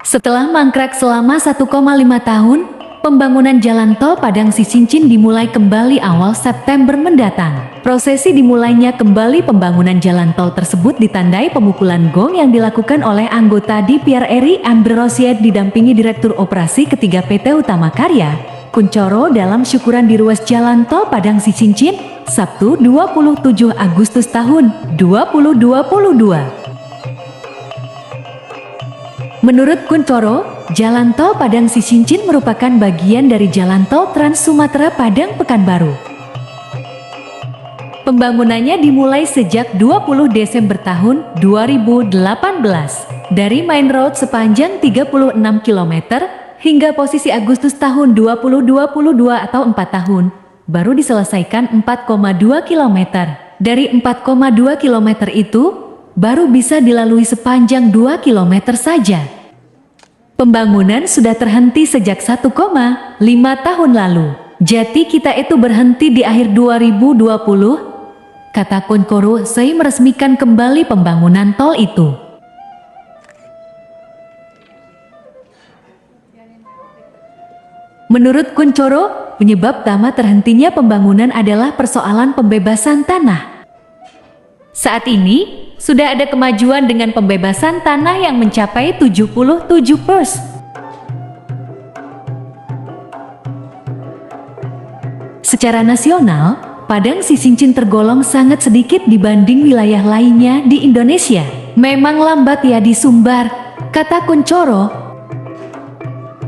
Setelah mangkrak selama 1,5 tahun, pembangunan jalan tol Padang Sicincin dimulai kembali awal September mendatang. Prosesi dimulainya kembali pembangunan jalan tol tersebut ditandai pemukulan gong yang dilakukan oleh anggota DPR RI Andre Rosiade didampingi Direktur Operasi Ketiga PT Utama Karya, Kunchoro dalam syukuran di ruas jalan tol Padang Sicincin, Sabtu 27 Agustus tahun 2022. Menurut Kunchoro, jalan tol Padang Sicincin merupakan bagian dari jalan tol Trans Sumatera Padang Pekanbaru. Pembangunannya dimulai sejak 20 Desember tahun 2018 dari main road sepanjang 36 km hingga posisi Agustus tahun 2022 atau 4 tahun, baru diselesaikan 4,2 km. Dari 4,2 km itu, baru bisa dilalui sepanjang 2 km saja. Pembangunan sudah terhenti sejak 1,5 tahun lalu. Jadi kita itu berhenti di akhir 2020, kata Kunchoro usai meresmikan kembali pembangunan tol itu. Menurut Kunchoro, penyebab utama terhentinya pembangunan adalah persoalan pembebasan tanah. Saat ini, sudah ada kemajuan dengan pembebasan tanah yang mencapai 77%. Secara nasional, Padang Sicincin tergolong sangat sedikit dibanding wilayah lainnya di Indonesia. Memang lambat ya di Sumbar, kata Kunchoro.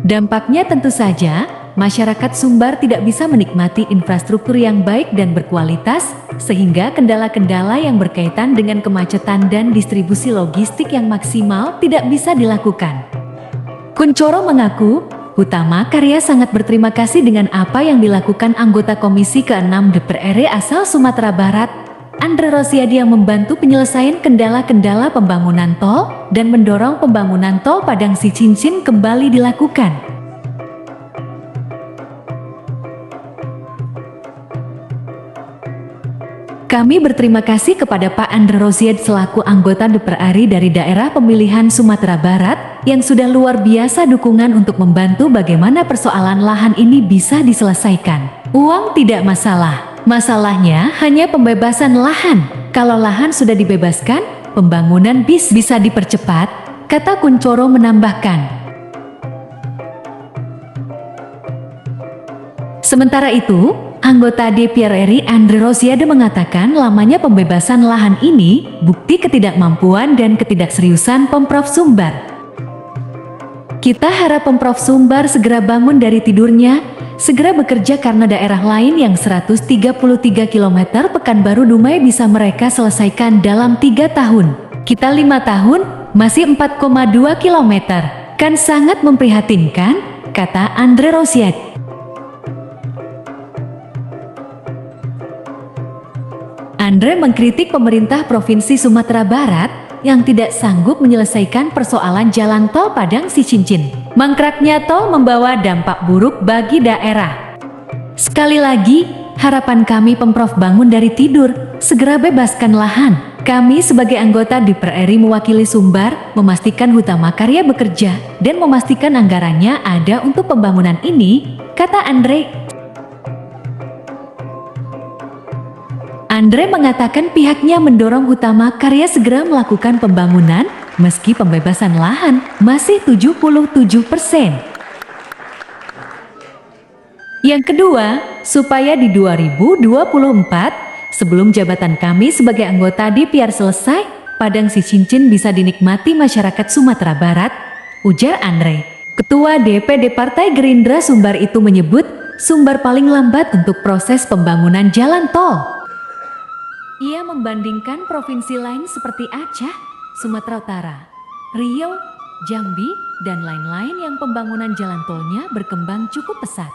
Dampaknya tentu saja, masyarakat Sumbar tidak bisa menikmati infrastruktur yang baik dan berkualitas, sehingga kendala-kendala yang berkaitan dengan kemacetan dan distribusi logistik yang maksimal tidak bisa dilakukan. Kunchoro mengaku, Utama Karya sangat berterima kasih dengan apa yang dilakukan anggota Komisi ke-6 DPR RI asal Sumatera Barat, Andre Rosiade yang membantu penyelesaian kendala-kendala pembangunan tol dan mendorong pembangunan tol Padang Sicincin kembali dilakukan. Kami berterima kasih kepada Pak Andre Rosiade selaku anggota DPR RI dari daerah pemilihan Sumatera Barat yang sudah luar biasa dukungan untuk membantu bagaimana persoalan lahan ini bisa diselesaikan. Uang tidak masalah, masalahnya hanya pembebasan lahan. Kalau lahan sudah dibebaskan, pembangunan bisa dipercepat, kata Kunchoro menambahkan. Sementara itu, anggota DPR RI Andre Rosiade mengatakan lamanya pembebasan lahan ini bukti ketidakmampuan dan ketidakseriusan Pemprov Sumbar. Kita harap Pemprov Sumbar segera bangun dari tidurnya, segera bekerja karena daerah lain yang 133 km Pekanbaru Dumai bisa mereka selesaikan dalam 3 tahun. Kita 5 tahun, masih 4,2 km. Kan sangat memprihatinkan, kata Andre Rosiade. Andre mengkritik pemerintah Provinsi Sumatera Barat yang tidak sanggup menyelesaikan persoalan jalan tol Padang Sicincin. Mangkraknya tol membawa dampak buruk bagi daerah. Sekali lagi, harapan kami Pemprov bangun dari tidur, segera bebaskan lahan. Kami sebagai anggota DPR RI mewakili Sumbar, memastikan Utama Karya bekerja dan memastikan anggarannya ada untuk pembangunan ini, kata Andre. Andre mengatakan pihaknya mendorong Utama Karya segera melakukan pembangunan meski pembebasan lahan masih 77%. Yang kedua, supaya di 2024, sebelum jabatan kami sebagai anggota DPR selesai, Padang Sicincin bisa dinikmati masyarakat Sumatera Barat, ujar Andre. Ketua DPD Partai Gerindra Sumbar itu menyebut Sumbar paling lambat untuk proses pembangunan jalan tol. Ia membandingkan provinsi lain seperti Aceh, Sumatera Utara, Riau, Jambi, dan lain-lain yang pembangunan jalan tolnya berkembang cukup pesat.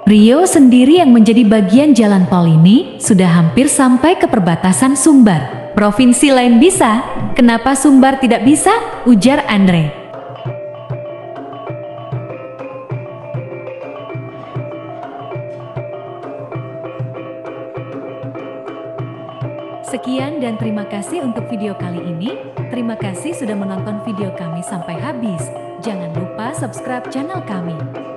Riau sendiri yang menjadi bagian jalan tol ini sudah hampir sampai ke perbatasan Sumbar. Provinsi lain bisa, kenapa Sumbar tidak bisa? Ujar Andre. Sekian dan terima kasih untuk video kali ini. Terima kasih sudah menonton video kami sampai habis. Jangan lupa subscribe channel kami.